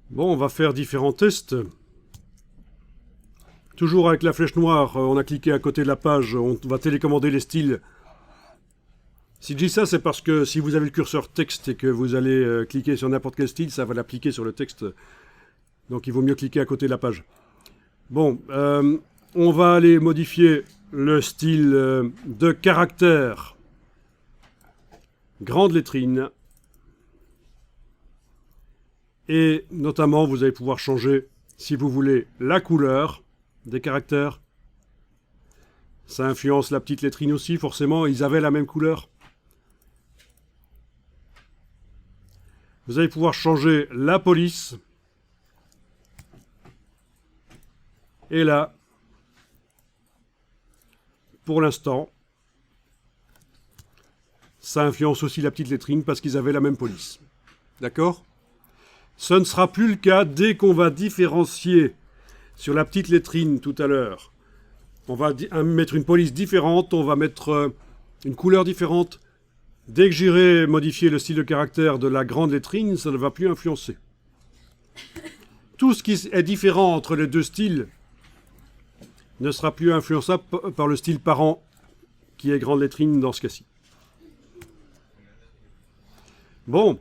Bon, on va faire différents tests. Toujours avec la flèche noire, on a cliqué à côté de la page, on va télécommander les styles. Si je dis ça, c'est parce que si vous avez le curseur texte et que vous allez cliquer sur n'importe quel style, ça va l'appliquer sur le texte. Donc il vaut mieux cliquer à côté de la page. Bon, on va aller modifier le style de caractère. Grande lettrine. Et notamment, vous allez pouvoir changer, si vous voulez, la couleur des caractères. Ça influence la petite lettrine aussi, forcément, ils avaient la même couleur. Vous allez pouvoir changer la police. Et là, pour l'instant, ça influence aussi la petite lettrine parce qu'ils avaient la même police. D'accord ? Ce ne sera plus le cas dès qu'on va différencier sur la petite lettrine tout à l'heure. On va mettre une police différente, on va mettre une couleur différente. Dès que j'irai modifier le style de caractère de la grande lettrine, ça ne va plus influencer. Tout ce qui est différent entre les deux styles ne sera plus influençable par le style parent qui est grande lettrine dans ce cas-ci. Bon,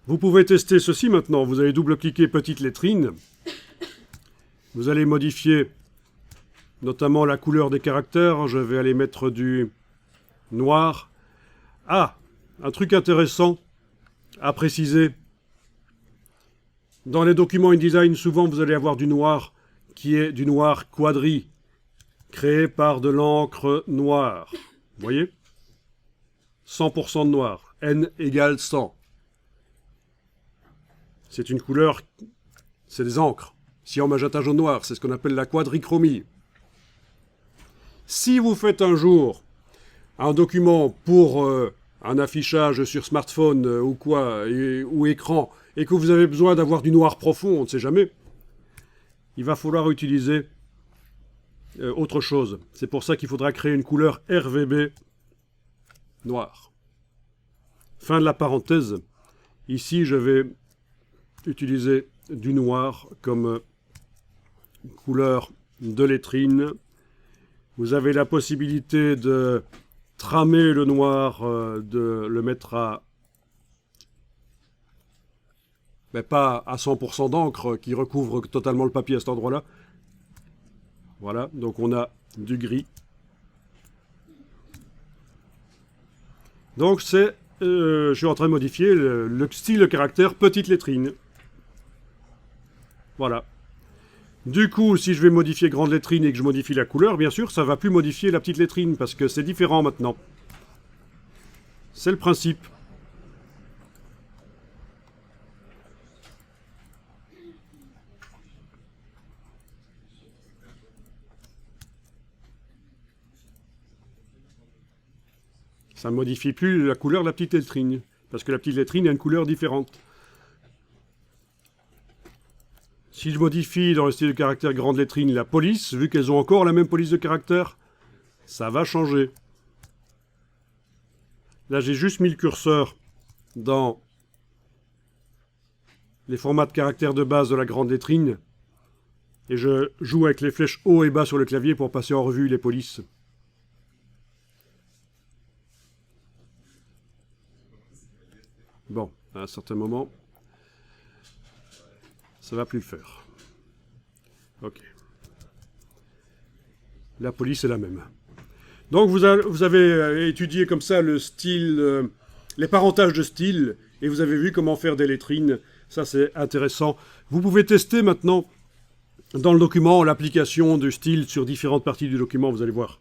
vous pouvez tester ceci maintenant. Vous allez double-cliquer petite lettrine. Vous allez modifier notamment la couleur des caractères. Je vais aller mettre du noir. Ah, un truc intéressant à préciser. Dans les documents InDesign, souvent vous allez avoir du noir qui est du noir quadri, créé par de l'encre noire. Vous voyez ? 100% de noir. N égale 100. C'est une couleur, c'est des encres. Cyan, magenta, jaune, noir, c'est ce qu'on appelle la quadrichromie. Si vous faites un jour un document pour un affichage sur smartphone ou quoi, ou écran, et que vous avez besoin d'avoir du noir profond, on ne sait jamais, il va falloir utiliser autre chose. C'est pour ça qu'il faudra créer une couleur RVB noir. Fin de la parenthèse. Ici, je vais utiliser du noir comme couleur de lettrine. Vous avez la possibilité de tramer le noir, de le mettre à... mais pas à 100% d'encre qui recouvre totalement le papier à cet endroit-là. Voilà, donc on a du gris. Donc c'est... je suis en train de modifier le style de caractère petite lettrine. Voilà. Du coup, si je vais modifier grande lettrine et que je modifie la couleur, bien sûr, ça ne va plus modifier la petite lettrine parce que c'est différent maintenant. C'est le principe. Ça ne modifie plus la couleur de la petite lettrine parce que la petite lettrine a une couleur différente. Si je modifie dans le style de caractère grande lettrine la police, vu qu'elles ont encore la même police de caractère, ça va changer. Là, j'ai juste mis le curseur dans les formats de caractères de base de la grande lettrine et je joue avec les flèches haut et bas sur le clavier pour passer en revue les polices. Bon, à un certain moment, ça va plus le faire. Ok. La police est la même. Donc vous avez étudié comme ça le style, les parentages de style, et vous avez vu comment faire des lettrines. Ça c'est intéressant. Vous pouvez tester maintenant dans le document l'application du style sur différentes parties du document, vous allez voir.